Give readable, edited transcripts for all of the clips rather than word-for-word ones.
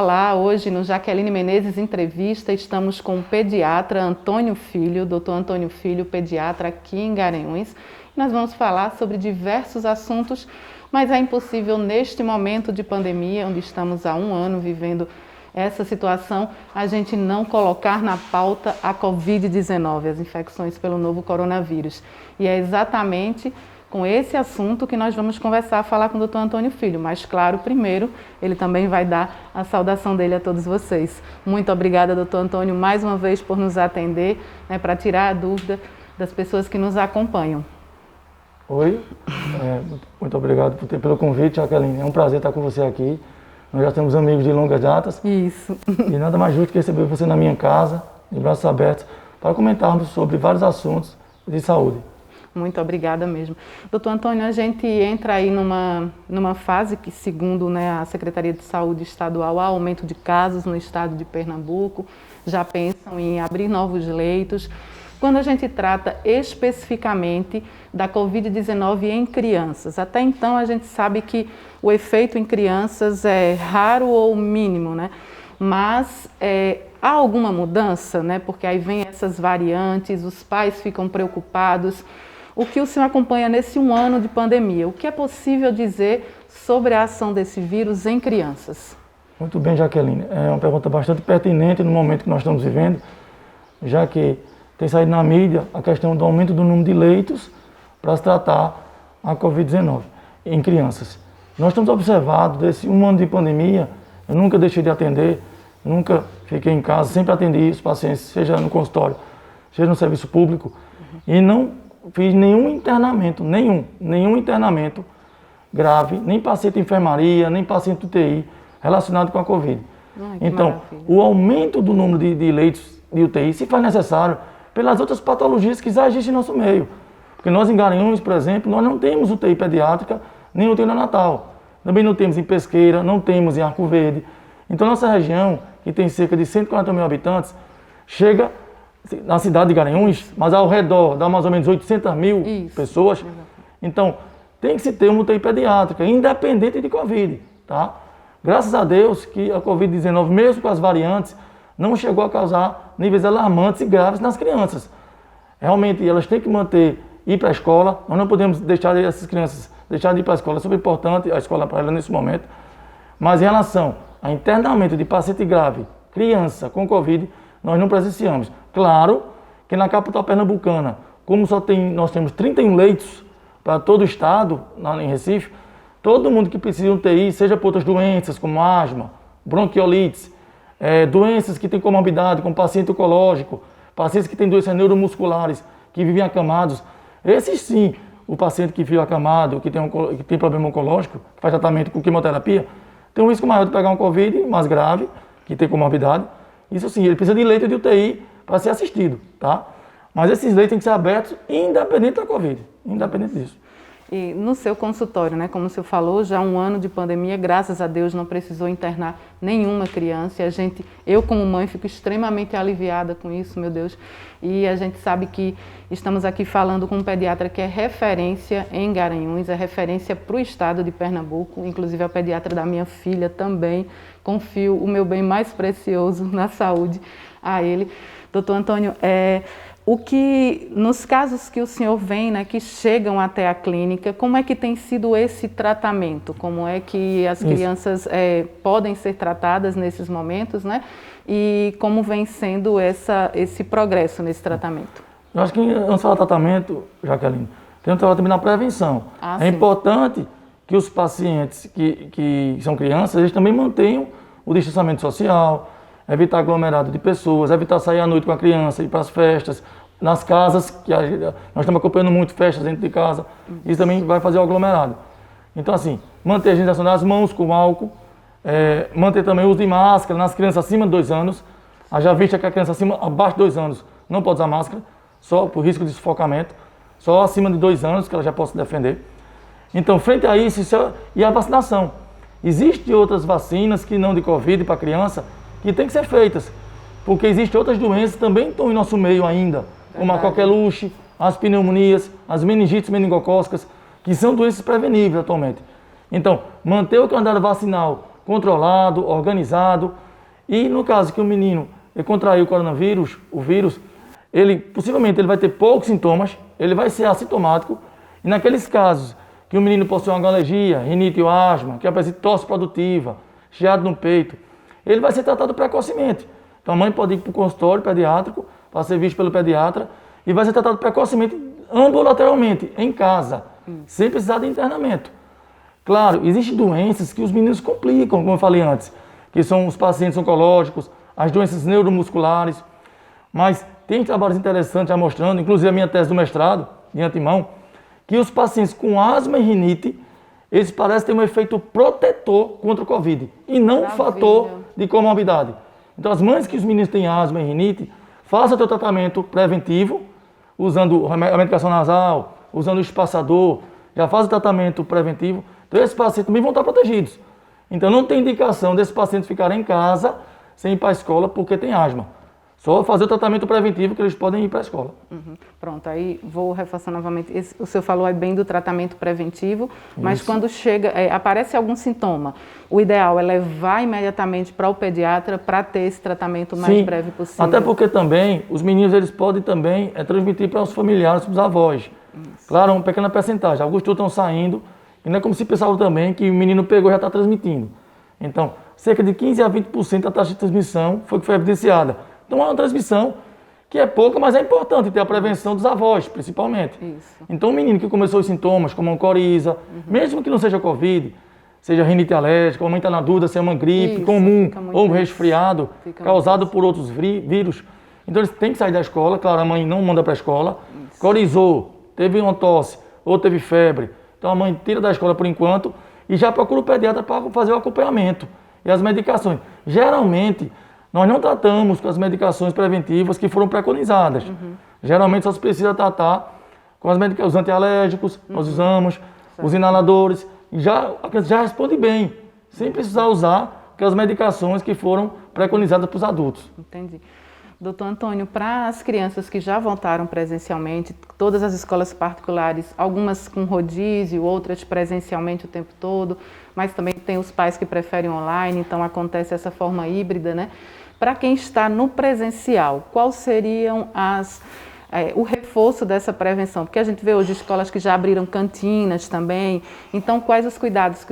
Olá, hoje no Jaqueline Menezes Entrevista estamos com o pediatra Antônio Filho, doutor Antônio Filho, pediatra aqui em Garanhuns. Nós vamos falar sobre diversos assuntos, mas é impossível neste momento de pandemia, onde estamos há um ano vivendo essa situação, a gente não colocar na pauta a Covid-19, as infecções pelo novo coronavírus. E é exatamente com esse assunto que nós vamos conversar, falar com o doutor Antônio Filho. Mas, claro, primeiro, ele também vai dar a saudação dele a todos vocês. Muito obrigada, doutor Antônio, mais uma vez por nos atender, para tirar a dúvida das pessoas que nos acompanham. Oi, muito obrigado pelo convite, Jaqueline. É um prazer estar com você aqui. Nós já temos amigos de longas datas. Isso. E nada mais justo que receber você na minha casa, de braços abertos, para comentarmos sobre vários assuntos de saúde. Muito obrigada mesmo. Doutor Antônio, a gente entra aí numa fase que, segundo a Secretaria de Saúde Estadual, há aumento de casos no estado de Pernambuco, já pensam em abrir novos leitos. Quando a gente trata especificamente da Covid-19 em crianças, até então a gente sabe que o efeito em crianças é raro ou mínimo, Mas há alguma mudança, Porque aí vem essas variantes, os pais ficam preocupados. O que o senhor acompanha nesse um ano de pandemia? O que é possível dizer sobre a ação desse vírus em crianças? Muito bem, Jaqueline. É uma pergunta bastante pertinente no momento que nós estamos vivendo, já que tem saído na mídia a questão do aumento do número de leitos para se tratar a Covid-19 em crianças. Nós estamos observando, desse um ano de pandemia, eu nunca deixei de atender, nunca fiquei em casa, sempre atendi os pacientes, seja no consultório, seja no serviço público, e não fiz nenhum internamento grave, nem paciente de enfermaria, nem paciente UTI relacionado com a Covid. Então, maravilha. O aumento do número de leitos de UTI se faz necessário pelas outras patologias que já existem no nosso meio. Porque nós em Garanhuns, por exemplo, nós não temos UTI pediátrica, nem UTI neonatal. Também não temos em Pesqueira, não temos em Arco Verde. Então, nossa região, que tem cerca de 140 mil habitantes, chega na cidade de Garanhuns, mas ao redor dá mais ou menos 800 mil pessoas. Exatamente. Então, tem que se ter uma UTI pediátrica, independente de Covid, tá? Graças a Deus que a Covid-19, mesmo com as variantes, não chegou a causar níveis alarmantes e graves nas crianças. Realmente, elas têm que ir para a escola, nós não podemos deixar essas crianças deixar de ir para a escola, é super importante a escola para elas nesse momento. Mas em relação a internamento de paciente grave, criança com Covid, nós não presenciamos. Claro que na capital pernambucana, como nós temos 31 leitos para todo o estado, em Recife, todo mundo que precisa de UTI, seja por outras doenças como asma, bronquiolites, doenças que têm comorbidade, como paciente oncológico, pacientes que têm doenças neuromusculares, que vivem acamados, esses sim, o paciente que vive acamado, que tem problema oncológico, que faz tratamento com quimioterapia, tem um risco maior de pegar um Covid mais grave, que tem comorbidade. Isso sim, ele precisa de leito de UTI para ser assistido, tá? Mas esses leitos têm que ser abertos independente da Covid, independente disso. E no seu consultório, como o senhor falou, já um ano de pandemia, graças a Deus não precisou internar nenhuma criança. E eu como mãe fico extremamente aliviada com isso, meu Deus. E a gente sabe que estamos aqui falando com um pediatra que é referência em Garanhuns, é referência para o estado de Pernambuco, inclusive é o pediatra da minha filha também. Confio o meu bem mais precioso na saúde a ele. Doutor Antônio, nos casos que o senhor vem, que chegam até a clínica, como é que tem sido esse tratamento? Como é que as crianças podem ser tratadas nesses momentos, E como vem sendo esse progresso nesse tratamento? Eu acho que antes de falar tratamento, Jaqueline, tem um tratamento na prevenção. É importante que os pacientes que são crianças, eles também mantenham o distanciamento social, evitar aglomerado de pessoas, evitar sair à noite com a criança, ir para as festas, nas casas, que nós estamos acompanhando muito festas dentro de casa, isso também vai fazer o aglomerado. Então, assim, manter a higienização das mãos com álcool, manter também o uso de máscara nas crianças acima de 2 anos. Já vista que a criança abaixo de 2 anos não pode usar máscara, só por risco de sufocamento, só acima de 2 anos que ela já pode se defender. Então, frente a isso, e a vacinação. Existem outras vacinas que não de Covid para criança, que tem que ser feitas, porque existem outras doenças que também estão em nosso meio ainda, como a coqueluche, as pneumonias, as meningites meningocócicas, que são doenças preveníveis atualmente. Então, manter o calendário vacinal controlado, organizado. E no caso que o menino contraiu o coronavírus, o vírus, possivelmente ele vai ter poucos sintomas, ele vai ser assintomático. E naqueles casos que o menino possui uma alergia, rinite ou asma, que apresenta tosse produtiva, chiado no peito, ele vai ser tratado precocemente. Então a mãe pode ir para o consultório pediátrico para ser visto pelo pediatra e vai ser tratado precocemente, ambulatorialmente, em casa, sem precisar de internamento. Claro, existem doenças que os meninos complicam, como eu falei antes, que são os pacientes oncológicos, as doenças neuromusculares, mas tem trabalhos interessantes já mostrando, inclusive a minha tese do mestrado, de antemão, que os pacientes com asma e rinite, eles parecem ter um efeito protetor contra o Covid, e não um fator de comorbidade. Então as mães que os meninos têm asma e rinite, façam o seu tratamento preventivo, usando a medicação nasal, usando o espaçador, já faz o tratamento preventivo, então esses pacientes também vão estar protegidos. Então não tem indicação desses pacientes ficarem em casa sem ir para a escola porque tem asma. Só fazer o tratamento preventivo que eles podem ir para a escola. Pronto, aí vou reforçar novamente. O senhor falou aí bem do tratamento preventivo, mas quando chega, aparece algum sintoma, o ideal é levar imediatamente para o pediatra para ter esse tratamento mais breve possível. Até porque também os meninos eles podem também transmitir para os familiares, para os avós. Isso. Claro, uma pequena percentagem. Alguns estão saindo, e não é como se pensava também que o menino pegou e já está transmitindo. Então, cerca de 15 a 20% da taxa de transmissão foi evidenciada. Então é uma transmissão que é pouca, mas é importante ter a prevenção dos avós, principalmente. Isso. Então o menino que começou os sintomas, como uma coriza, mesmo que não seja Covid, seja rinite alérgica, ou a mãe está na dúvida se é uma gripe comum ou um resfriado causado por outros vírus. Então eles têm que sair da escola, claro, a mãe não manda para a escola, corizou, teve uma tosse ou teve febre, então a mãe tira da escola por enquanto e já procura o pediatra para fazer o acompanhamento e as medicações. Geralmente, nós não tratamos com as medicações preventivas que foram preconizadas. Geralmente só se precisa tratar com os antialérgicos, nós usamos, os inaladores, e a criança já responde bem, sem precisar usar aquelas medicações que foram preconizadas para os adultos. Entendi. Doutor Antônio, para as crianças que já voltaram presencialmente, todas as escolas particulares, algumas com rodízio, outras presencialmente o tempo todo, mas também tem os pais que preferem online, então acontece essa forma híbrida, né? Para quem está no presencial, quais seriam o reforço dessa prevenção? Porque a gente vê hoje escolas que já abriram cantinas também, então quais os cuidados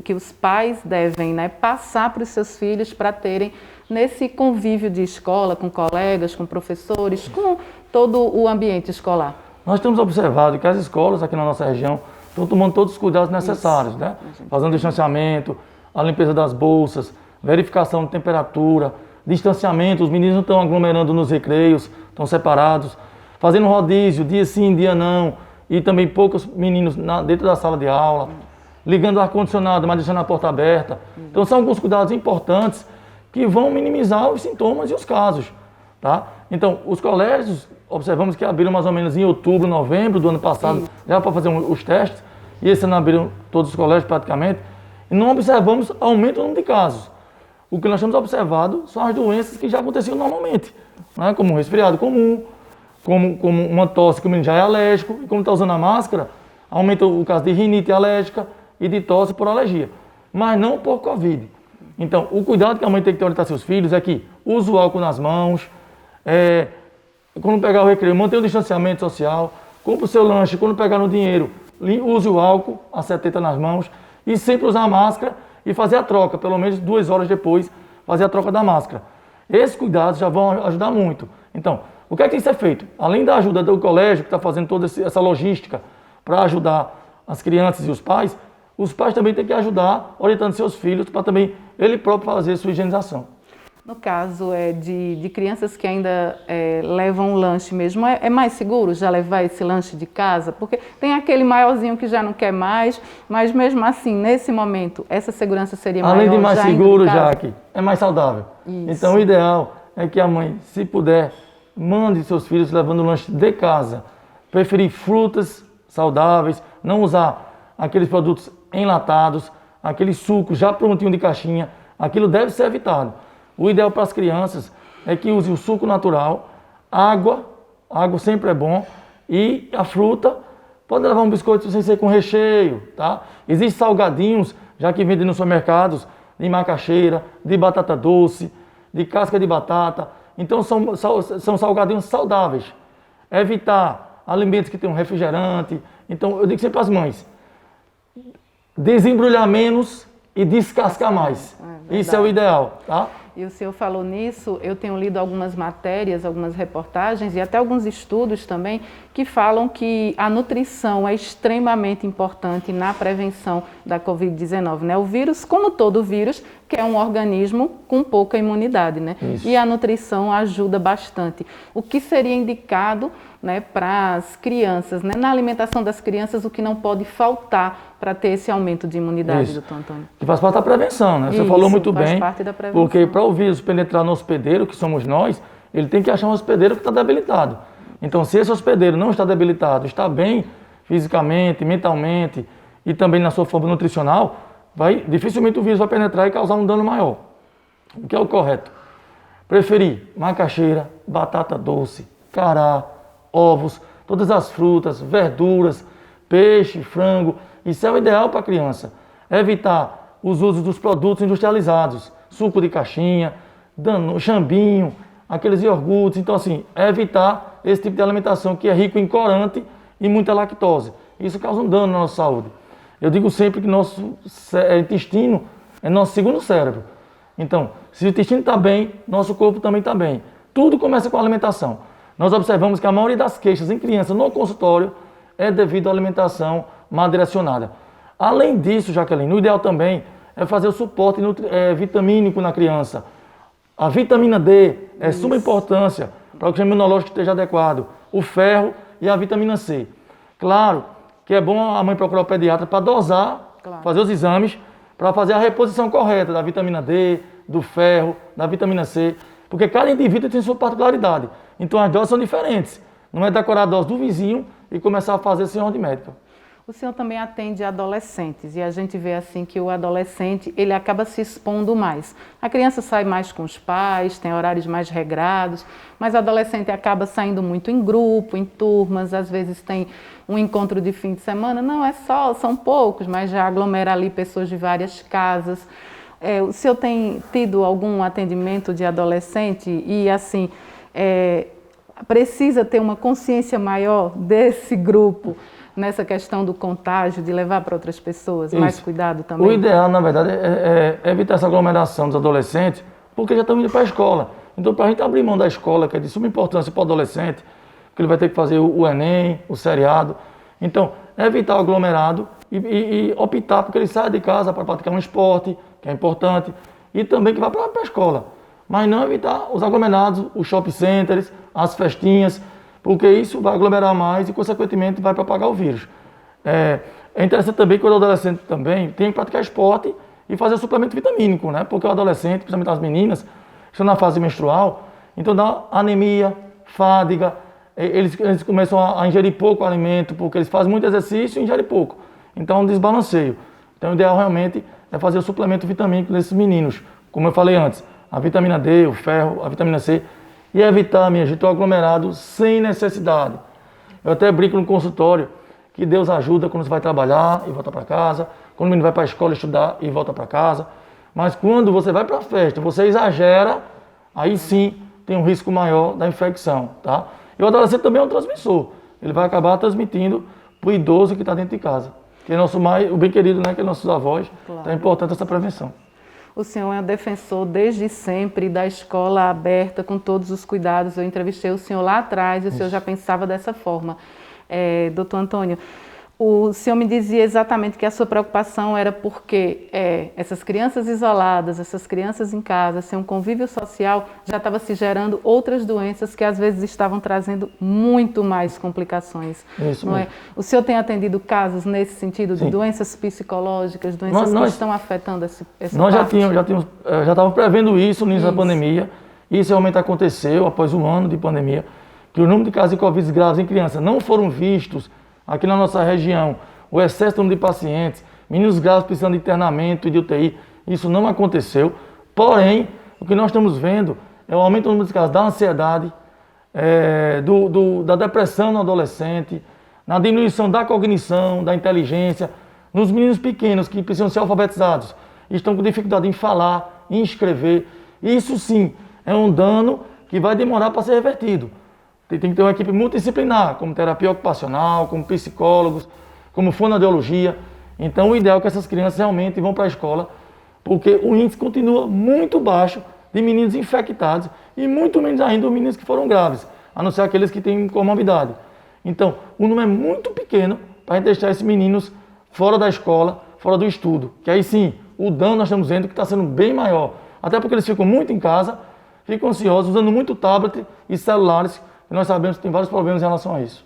que os pais devem, né, passar para os seus filhos para terem nesse convívio de escola, com colegas, com professores, com todo o ambiente escolar? Nós temos observado que as escolas aqui na nossa região estão tomando todos os cuidados necessários, né? Fazendo distanciamento, a limpeza das bolsas, verificação de temperatura, distanciamento, os meninos não estão aglomerando nos recreios, estão separados, fazendo rodízio, dia sim, dia não, e também poucos meninos dentro da sala de aula, ligando o ar-condicionado, mas deixando a porta aberta. Então são alguns cuidados importantes que vão minimizar os sintomas e os casos, tá? Então, os colégios, observamos que abriram mais ou menos em outubro, novembro do ano passado, já para fazer os testes, e esse ano abriram todos os colégios praticamente, e não observamos aumento no número de casos. O que nós temos observado são as doenças que já aconteciam normalmente, né? Como um resfriado comum, como uma tosse que o menino já é alérgico, e como está usando a máscara, aumenta o caso de rinite alérgica e de tosse por alergia, mas não por Covid. Então, o cuidado que a mãe tem que orientar seus filhos é que use o álcool nas mãos, quando pegar o recreio, mantenha o distanciamento social, compre o seu lanche, quando pegar no dinheiro, use o álcool, a 70 nas mãos, e sempre usar a máscara e fazer a troca, pelo menos 2 horas depois, fazer a troca da máscara. Esses cuidados já vão ajudar muito. Então, o que é que tem que ser feito? Além da ajuda do colégio, que está fazendo toda essa logística para ajudar as crianças e os pais também têm que ajudar, orientando seus filhos, para também ele próprio fazer sua higienização. No caso de crianças que ainda levam lanche mesmo, é mais seguro já levar esse lanche de casa? Porque tem aquele maiorzinho que já não quer mais, mas mesmo assim, nesse momento, essa segurança seria maior? Além de mais seguro, Jaque, é mais saudável. Isso. Então o ideal é que a mãe, se puder, mande seus filhos levando o lanche de casa. Preferir frutas saudáveis, não usar aqueles produtos enlatados, aqueles sucos já prontinho de caixinha, aquilo deve ser evitado. O ideal para as crianças é que use o suco natural, água sempre é bom, e a fruta, pode levar um biscoito sem ser com recheio, tá? Existem salgadinhos, já que vendem nos supermercados, de macaxeira, de batata doce, de casca de batata. Então são salgadinhos saudáveis. Evitar alimentos que tenham refrigerante. Então eu digo sempre às mães, desembrulhar menos e descascar mais. Isso é o ideal, tá? E o senhor falou nisso, eu tenho lido algumas matérias, algumas reportagens e até alguns estudos também que falam que a nutrição é extremamente importante na prevenção da Covid-19, né? O vírus, como todo vírus, que é um organismo com pouca imunidade, né? Isso. E a nutrição ajuda bastante. O que seria indicado, né, para as crianças, né? Na alimentação das crianças, o que não pode faltar para ter esse aumento de imunidade, doutor Antônio? Que faz parte da prevenção, né? Você falou muito bem. Faz parte da prevenção. Porque para o vírus penetrar no hospedeiro, que somos nós, ele tem que achar um hospedeiro que está debilitado. Então, se esse hospedeiro não está debilitado, está bem fisicamente, mentalmente e também na sua forma nutricional, dificilmente o vírus vai penetrar e causar um dano maior. O que é o correto? Preferir macaxeira, batata doce, cará, ovos, todas as frutas, verduras, peixe, frango. Isso é o ideal para a criança. Evitar os usos dos produtos industrializados, suco de caixinha, chambinho, aqueles iogurtes. Então, assim, evitar esse tipo de alimentação que é rico em corante e muita lactose. Isso causa um dano na nossa saúde. Eu digo sempre que nosso intestino é nosso segundo cérebro. Então, se o intestino está bem, nosso corpo também está bem. Tudo começa com a alimentação. Nós observamos que a maioria das queixas em crianças no consultório é devido à alimentação mal direcionada. Além disso, Jaqueline, o ideal também é fazer o suporte vitamínico na criança. A vitamina D é suma importância para que o sistema imunológico esteja adequado. O ferro e a vitamina C. Claro que é bom a mãe procurar o pediatra para dosar, fazer os exames, para fazer a reposição correta da vitamina D, do ferro, da vitamina C, porque cada indivíduo tem sua particularidade. Então as doses são diferentes. Não é decorar a dose do vizinho e começar a fazer sem ordem médica. O senhor também atende adolescentes e a gente vê assim que o adolescente ele acaba se expondo mais. A criança sai mais com os pais, tem horários mais regrados, mas o adolescente acaba saindo muito em grupo, em turmas, às vezes tem um encontro de fim de semana, não é só, são poucos, mas já aglomera ali pessoas de várias casas. O senhor tem tido algum atendimento de adolescente e assim, precisa ter uma consciência maior desse grupo nessa questão do contágio, de levar para outras pessoas, mais cuidado também? O ideal, na verdade, é evitar essa aglomeração dos adolescentes, porque já estão indo para a escola. Então, para a gente abrir mão da escola, que é de suma importância para o adolescente, porque ele vai ter que fazer o Enem, o seriado. Então, evitar o aglomerado e optar porque ele saia de casa para praticar um esporte, que é importante, e também que vá para a escola. Mas não evitar os aglomerados, os shopping centers, as festinhas, porque isso vai aglomerar mais e, consequentemente, vai propagar o vírus. É interessante também que o adolescente também tem que praticar esporte e fazer suplemento vitamínico, né? Porque o adolescente, principalmente as meninas, estão na fase menstrual, então dá anemia, fadiga, eles começam a ingerir pouco alimento, porque eles fazem muito exercício e ingerem pouco. Então é um desbalanceio. Então o ideal realmente é fazer o suplemento vitamínico desses meninos, como eu falei antes, a vitamina D, o ferro, a vitamina C, e evitar, minha gente, o aglomerado sem necessidade. Eu até brinco no consultório que Deus ajuda quando você vai trabalhar e volta para casa, quando o menino vai para a escola estudar e volta para casa, mas quando você vai para a festa, você exagera, aí sim tem um risco maior da infecção, tá? E o adolescente também é um transmissor, ele vai acabar transmitindo para o idoso que está dentro de casa, que é nosso mais, o bem querido, né, que é nossos avós, claro. Então é importante essa prevenção. O senhor é um defensor desde sempre da escola aberta, com todos os cuidados. Eu entrevistei o senhor lá atrás e o senhor já pensava dessa forma. Doutor Antônio, o senhor me dizia exatamente que a sua preocupação era porque essas crianças isoladas, essas crianças em casa, sem um convívio social, já estava se gerando outras doenças que às vezes estavam trazendo muito mais complicações. Isso não mesmo. O senhor tem atendido casos nesse sentido de doenças psicológicas, doenças que estão afetando essa Nós parte? já estávamos prevendo isso no início da pandemia, e isso realmente aconteceu após um ano de pandemia, que o número de casos de Covid graves em crianças não foram vistos aqui na nossa região, o excesso do número de pacientes, meninos graves precisando de internamento e de UTI, isso não aconteceu. Porém, o que nós estamos vendo é o aumento do número de casos da ansiedade, da depressão no adolescente, na diminuição da cognição, da inteligência, nos meninos pequenos que precisam ser alfabetizados. estão com dificuldade em falar, em escrever. Isso sim é um dano que vai demorar para ser revertido. Tem que ter uma equipe multidisciplinar, como terapia ocupacional, como psicólogos, como fonoaudiologia. Então o ideal é que essas crianças realmente vão para a escola, porque o índice continua muito baixo de meninos infectados e muito menos ainda os meninos que foram graves, a não ser aqueles que têm comorbidade. Então, o número é muito pequeno para a gente deixar esses meninos fora da escola, fora do estudo. Que aí sim, o dano nós estamos vendo que está sendo bem maior. Até porque eles ficam muito em casa, ficam ansiosos, usando muito tablet e celulares, e nós sabemos que tem vários problemas em relação a isso.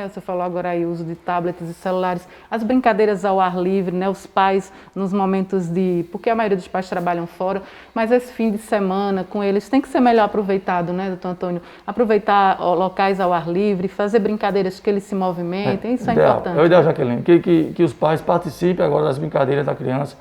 Você falou agora aí o uso de tablets e celulares, as brincadeiras ao ar livre, né? Os pais nos momentos porque a maioria dos pais trabalham fora, mas esse fim de semana com eles tem que ser melhor aproveitado, né, doutor Antônio? Aproveitar locais ao ar livre, fazer brincadeiras que eles se movimentem, isso é importante. É o ideal, Jaqueline, que os pais participem agora das brincadeiras da criança,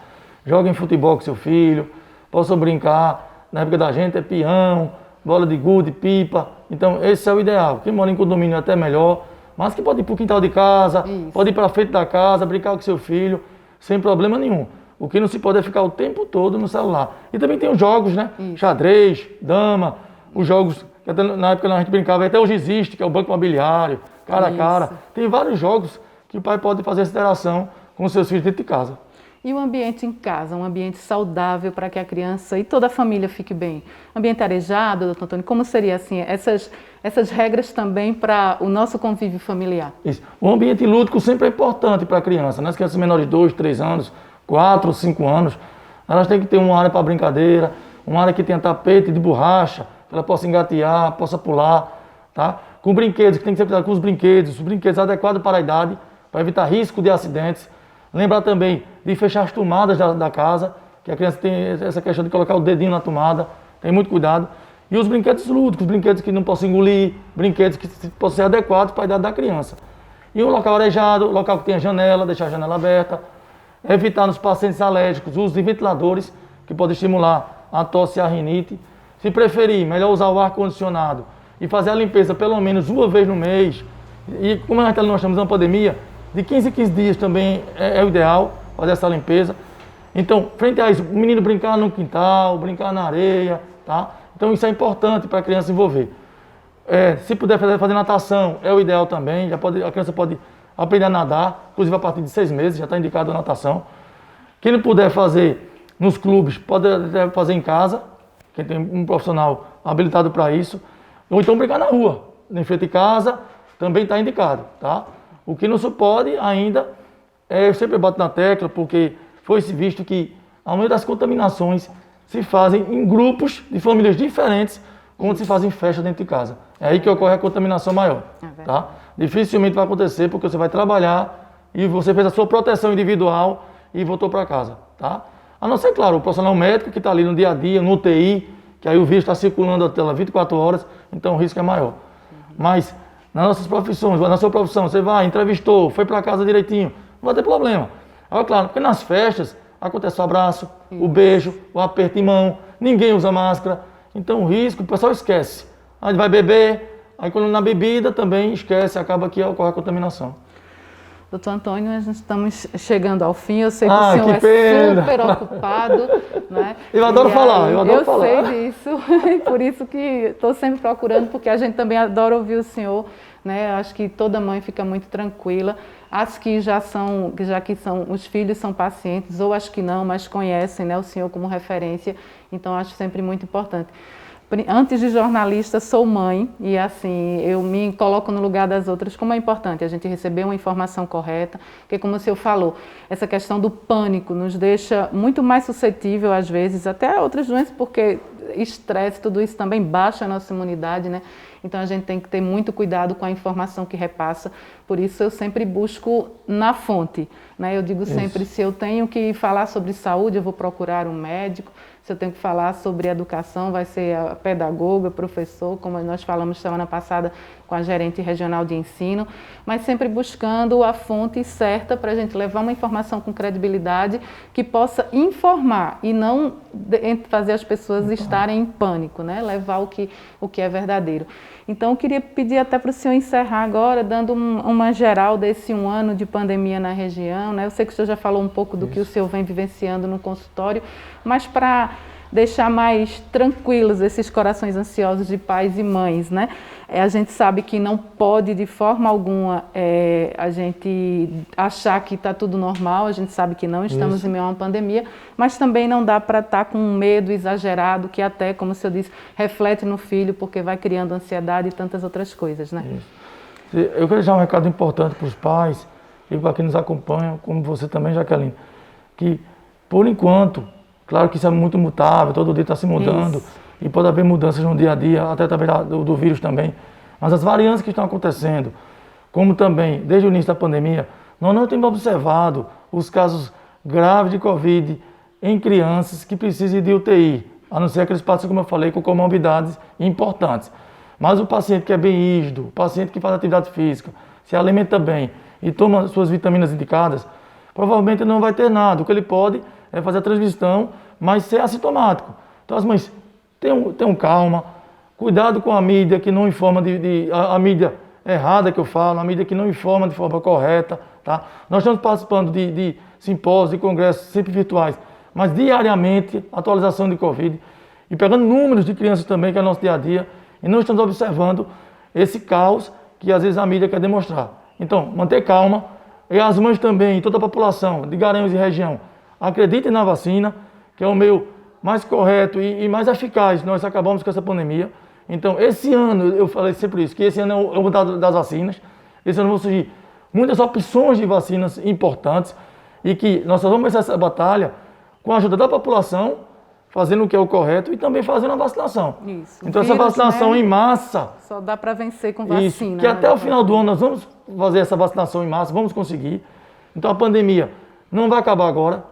joguem futebol com seu filho, possam brincar, na época da gente é peão, bola de gude, pipa, então esse é o ideal. Quem mora em condomínio é até melhor, mas que pode ir para o quintal de casa, pode ir para a frente da casa, brincar com seu filho, sem problema nenhum. O que não se pode é ficar o tempo todo no celular. E também tem os jogos, né? Xadrez, dama, os jogos, que até na época a gente brincava, até hoje existe, que é o banco imobiliário, cara a cara. Tem vários jogos que o pai pode fazer essa interação com os seus filhos dentro de casa. E o ambiente em casa, um ambiente saudável para que a criança e toda a família fique bem. Ambiente arejado, doutor Antônio, como seria assim, essas regras também para o nosso convívio familiar? Isso. O ambiente lúdico sempre é importante para a criança, né? As crianças menores de 2, 3 anos, 4, 5 anos, elas têm que ter uma área para brincadeira, uma área que tenha tapete de borracha, que ela possa engatear, possa pular, tá? Com brinquedos, que tem que ser cuidado com os brinquedos adequados para a idade, para evitar risco de acidentes. Lembrar também de fechar as tomadas da casa, que a criança tem essa questão de colocar o dedinho na tomada, tem muito cuidado. E os brinquedos lúdicos, brinquedos que não possam engolir, brinquedos que possam ser adequados para a idade da criança. E um local arejado, local que tenha janela, deixar a janela aberta. Evitar nos pacientes alérgicos o uso de ventiladores, que pode estimular a tosse e a rinite. Se preferir, melhor usar o ar-condicionado e fazer a limpeza pelo menos uma vez no mês. E como nós estamos numa pandemia, de 15 em 15 dias também é o ideal fazer essa limpeza. Então, frente a isso, o menino brincar no quintal, brincar na areia, tá? Então isso é importante para a criança se envolver. Se puder fazer natação, é o ideal também. A criança pode aprender a nadar, inclusive a partir de 6 meses, já está indicado a natação. Quem não puder fazer nos clubes, pode fazer em casa, quem tem um profissional habilitado para isso. Ou então brincar na rua, em frente de casa, também está indicado, tá? O que não se pode ainda, eu sempre bato na tecla, porque foi-se visto que a maioria das contaminações se fazem em grupos de famílias diferentes, quando se fazem festa dentro de casa. É aí que ocorre a contaminação maior. Tá? Dificilmente vai acontecer, porque você vai trabalhar e você fez a sua proteção individual e voltou para casa. Tá? A não ser, claro, o profissional médico que está ali no dia a dia, no UTI, que aí o vírus está circulando até 24 horas, então o risco é maior. Mas nas nossas profissões, na sua profissão, você vai, entrevistou, foi para casa direitinho, não vai ter problema. Agora, claro, porque nas festas acontece o abraço, o beijo, o aperto de mão, ninguém usa máscara, então o risco, o pessoal esquece. A gente vai beber, aí quando na bebida também esquece, acaba que ocorre a contaminação. Doutor Antônio, nós estamos chegando ao fim, eu sei que o senhor é super ocupado, né? Eu adoro falar. Eu sei disso, por isso que estou sempre procurando, porque a gente também adora ouvir o senhor, né? Acho que toda mãe fica muito tranquila. As que os filhos são pacientes, ou as que não, mas conhecem, né, o senhor como referência, então acho sempre muito importante. Antes de jornalista, sou mãe e assim, eu me coloco no lugar das outras, como é importante a gente receber uma informação correta, porque como o senhor falou, essa questão do pânico nos deixa muito mais suscetível às vezes, até a outras doenças, porque estresse, tudo isso também baixa a nossa imunidade, né? Então a gente tem que ter muito cuidado com a informação que repassa, por isso eu sempre busco na fonte, né? Eu digo sempre, se eu tenho que falar sobre saúde, eu vou procurar um médico, se eu tenho que falar sobre educação, vai ser a pedagoga, professor, como nós falamos semana passada com a gerente regional de ensino, mas sempre buscando a fonte certa para a gente levar uma informação com credibilidade que possa informar e não fazer as pessoas estarem em pânico, né? Levar o que é verdadeiro. Então, eu queria pedir até para o senhor encerrar agora, dando uma geral desse 1 ano de pandemia na região, né? Eu sei que o senhor já falou um pouco do que o senhor vem vivenciando no consultório, mas para deixar mais tranquilos esses corações ansiosos de pais e mães, né? A gente sabe que não pode de forma alguma a gente achar que está tudo normal, a gente sabe que não, estamos em meio a uma pandemia, mas também não dá para estar com um medo exagerado que até, como o senhor disse, reflete no filho porque vai criando ansiedade e tantas outras coisas, né? Isso. Eu quero deixar um recado importante para os pais e para quem nos acompanha, como você também, Jaqueline, que por enquanto, claro que isso é muito mutável, todo dia está se mudando. Isso. E pode haver mudanças no dia a dia, até também do vírus também. Mas as variantes que estão acontecendo, como também, desde o início da pandemia, nós não temos observado os casos graves de Covid em crianças que precisam de UTI, a não ser aqueles pacientes, como eu falei, com comorbidades importantes. Mas o paciente que é bem rígido, o paciente que faz atividade física, se alimenta bem e toma suas vitaminas indicadas, provavelmente não vai ter nada. O que ele pode é fazer a transmissão, mas ser assintomático. Então as mães tenham calma, cuidado com a mídia que não informa a mídia errada que eu falo, a mídia que não informa de forma correta, tá? Nós estamos participando de simpósios, de congressos sempre virtuais, mas diariamente atualização de Covid e pegando números de crianças também, que é o nosso dia a dia, e não estamos observando esse caos que às vezes a mídia quer demonstrar. Então, manter calma, e as mães também, e toda a população de Garanhuns e região, acreditem na vacina, que é o meio mais correto e mais eficaz. Nós acabamos com essa pandemia. Então, esse ano, eu falei sempre isso, que esse ano é o ano das vacinas. Esse ano vão surgir muitas opções de vacinas importantes e que nós só vamos começar essa batalha com a ajuda da população, fazendo o que é o correto e também fazendo a vacinação. Isso. Então, essa vacinação, né, em massa... Só dá para vencer com vacina. Isso, que até o final do ano nós vamos fazer essa vacinação em massa, vamos conseguir. Então, a pandemia não vai acabar agora.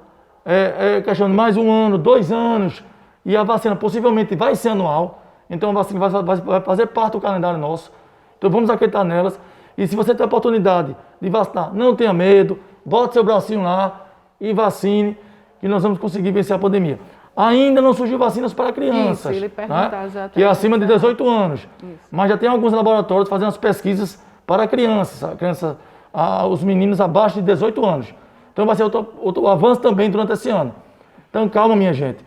É questão de mais 1 ano, 2 anos, e a vacina possivelmente vai ser anual, então a vacina vai fazer parte do calendário nosso, então vamos acreditar nelas, e se você tem a oportunidade de vacinar, não tenha medo, bote seu bracinho lá e vacine, que nós vamos conseguir vencer a pandemia. Ainda não surgiu vacinas para crianças, isso, ele perguntar, né? já Que é acima de 18 anos, isso. Mas já tem alguns laboratórios fazendo as pesquisas para crianças, os meninos abaixo de 18 anos. Então vai ser outro avanço também durante esse ano. Então calma, minha gente.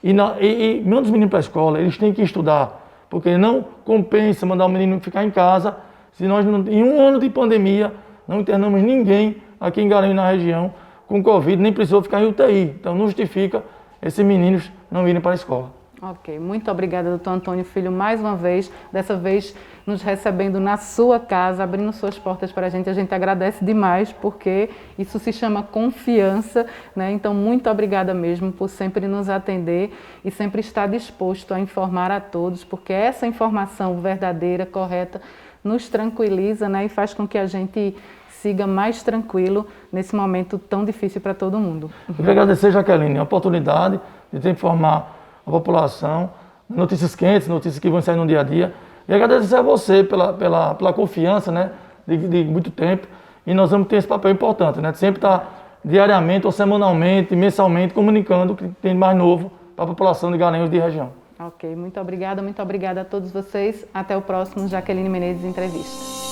E manda os meninos para a escola, eles têm que estudar, porque não compensa mandar o menino ficar em casa, se nós, em 1 ano de pandemia, não internamos ninguém aqui em Garanhuns, na região, com Covid, nem precisou ficar em UTI. Então não justifica esses meninos não irem para a escola. Ok, muito obrigada, doutor Antônio Filho, mais uma vez, dessa vez nos recebendo na sua casa, abrindo suas portas para a gente agradece demais, porque isso se chama confiança, né? Então, muito obrigada mesmo por sempre nos atender e sempre estar disposto a informar a todos, porque essa informação verdadeira, correta, nos tranquiliza, né? E faz com que a gente siga mais tranquilo nesse momento tão difícil para todo mundo. Eu quero agradecer, Jaqueline, a oportunidade de te informar a população, notícias quentes, notícias que vão sair no dia a dia. E agradecer a você pela confiança, né, de muito tempo. E nós vamos ter esse papel importante, né, de sempre estar diariamente ou semanalmente, mensalmente, comunicando o que tem mais novo para a população de Garanhuns de região. Ok, muito obrigada a todos vocês. Até o próximo Jaqueline Menezes Entrevista.